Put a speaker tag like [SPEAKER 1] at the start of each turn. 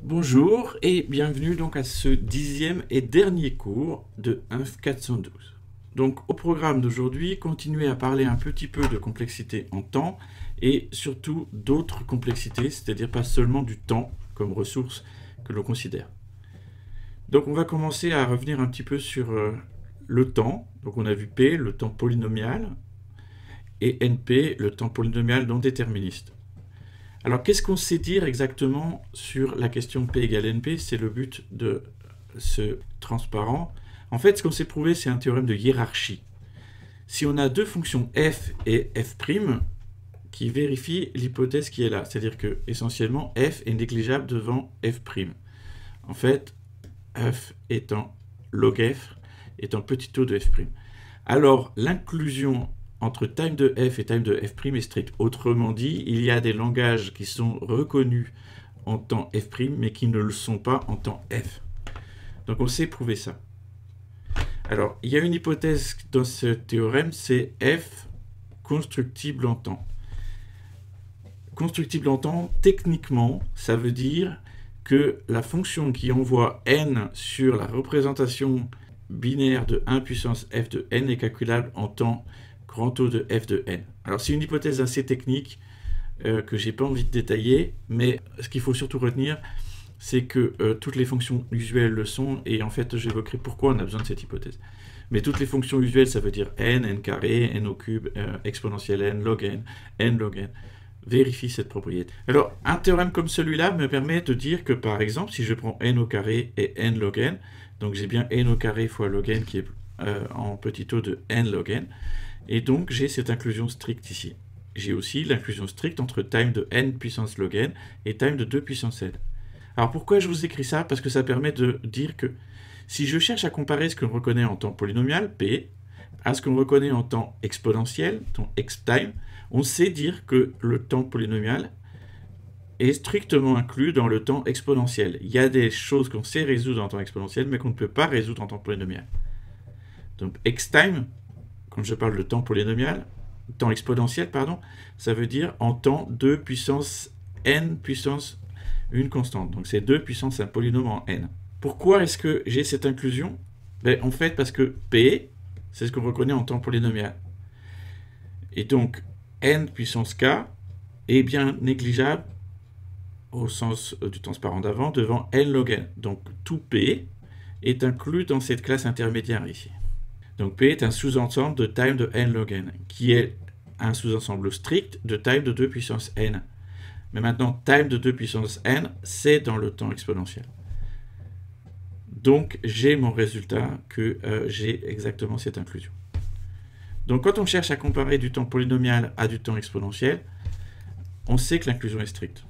[SPEAKER 1] Bonjour et bienvenue donc à ce 10e et dernier cours de Inf 412. Donc au programme d'aujourd'hui, continuer à parler un petit peu de complexité en temps et surtout d'autres complexités, c'est-à-dire pas seulement du temps comme ressource que l'on considère. Donc on va commencer à revenir un petit peu sur le temps. Donc on a vu P, le temps polynomial, et NP, le temps polynomial non déterministe. Alors, qu'est-ce qu'on sait dire exactement sur la question P égale NP? C'est le but de ce transparent. En fait, ce qu'on sait prouver, c'est un théorème de hiérarchie. Si on a deux fonctions f et f' qui vérifient l'hypothèse qui est là, c'est-à-dire que essentiellement f est négligeable devant f'. En fait, f étant log f étant petit o de f'. Alors, l'inclusion entre time de f et time de f' est strict. Autrement dit, il y a des langages qui sont reconnus en temps f', mais qui ne le sont pas en temps f. Donc on sait prouver ça. Alors, il y a une hypothèse dans ce théorème, c'est f constructible en temps. Constructible en temps, techniquement, ça veut dire que la fonction qui envoie n sur la représentation binaire de 1 puissance f de n est calculable en temps grand O de f de n. Alors c'est une hypothèse assez technique que j'ai pas envie de détailler, mais ce qu'il faut surtout retenir, c'est que toutes les fonctions usuelles le sont, et en fait j'évoquerai pourquoi on a besoin de cette hypothèse. Mais toutes les fonctions usuelles, ça veut dire n carré, n au cube, exponentielle n, log n log n. Vérifie cette propriété. Alors un théorème comme celui-là me permet de dire que par exemple, si je prends n au carré et n log n, donc j'ai bien n au carré fois log n qui est en petit o de n log n, et donc j'ai cette inclusion stricte ici. J'ai aussi l'inclusion stricte entre time de n puissance log n et time de 2 puissance n. Alors pourquoi je vous écris ça? Parce que ça permet de dire que si je cherche à comparer ce qu'on reconnaît en temps polynomial, p, à ce qu'on reconnaît en temps exponentiel, temps x-time, on sait dire que le temps polynomial est strictement inclus dans le temps exponentiel. Il y a des choses qu'on sait résoudre en temps exponentiel, mais qu'on ne peut pas résoudre en temps polynomial. Donc x-time, quand je parle de temps polynomial, temps exponentiel, pardon, ça veut dire en temps 2 puissance n puissance une constante. Donc c'est 2 puissance un polynôme en n. Pourquoi est-ce que j'ai cette inclusion? En fait, parce que P, c'est ce qu'on reconnaît en temps polynomial. Et donc, n puissance k est bien négligeable au sens du transparent d'avant devant n log n. Donc tout P est inclus dans cette classe intermédiaire ici. Donc P est un sous-ensemble de time de n log n, qui est un sous-ensemble strict de time de 2 puissance n. Mais maintenant, time de 2 puissance n, c'est dans le temps exponentiel. Donc j'ai mon résultat que j'ai exactement cette inclusion. Donc quand on cherche à comparer du temps polynomial à du temps exponentiel, on sait que l'inclusion est stricte.